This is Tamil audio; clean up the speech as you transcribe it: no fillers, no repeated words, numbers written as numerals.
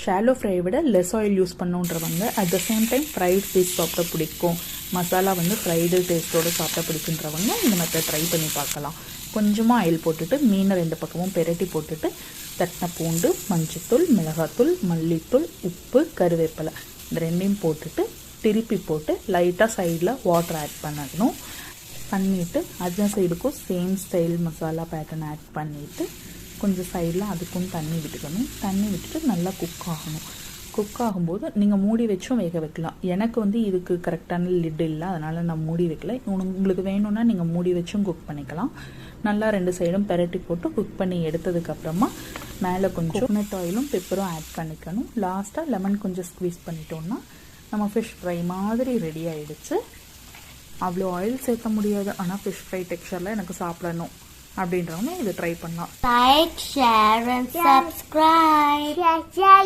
ஷாலோ ஃப்ரையை விட லெஸ் ஆயில் யூஸ் பண்ணுன்றவங்க, at the same time fried fish சாப்பிட பிடிக்கும், மசாலா ஃப்ரைடு டேஸ்ட்டோடு சாப்பிட பிடிக்குன்றவங்க இந்த மெத்தட் ட்ரை பண்ணி பார்க்கலாம். கொஞ்சமாக ஆயில் போட்டுட்டு மீனை 2 பக்கமும் பெரட்டி போட்டுட்டு தட்டின பூண்டு, மஞ்சத்தூள், மிளகாத்தூள், மல்லித்தூள், உப்பு, கருவேப்பிலை இந்த 2யும் போட்டுட்டு திருப்பி போட்டு லைட்டாக சைடில் வாட்டர் ஆட் பண்ணிவிட்டு அந்த சைடுக்கும் same style masala pattern add பண்ணிவிட்டு கொஞ்சம் சைடில் அதுக்கும் தண்ணி விட்டுக்கணும். தண்ணி விட்டுட்டு நல்லா குக் ஆகணும். குக் ஆகும்போது நீங்கள் மூடி வச்சும் வேக வைக்கலாம். எனக்கு இதுக்கு கரெக்டான லிட் இல்லை, அதனால் நான் மூடி வைக்கல. உங்களுக்கு வேணும்னா நீங்கள் மூடி வச்சும் குக் பண்ணிக்கலாம். நல்லா 2 சைடும் பெரட்டி போட்டு குக் பண்ணி எடுத்ததுக்கப்புறமா மேலே கொஞ்சம் கோகனட் ஆயிலும் பெப்பரும் ஆட் பண்ணிக்கணும். லாஸ்ட்டாக லெமன் கொஞ்சம் ஸ்க்வீஸ் பண்ணிட்டோம்னா நம்ம ஃபிஷ் ஃப்ரை மாதிரி ரெடி ஆகிடுச்சு. அவ்வளோ ஆயில் சேர்த்த முடியாது, ஆனால் ஃபிஷ் ஃப்ரை டெக்ஸ்சரில் எனக்கு சாப்பிடணும் அப்படின்றவங்க இதை ட்ரை பண்ணலாம். Like, share and subscribe.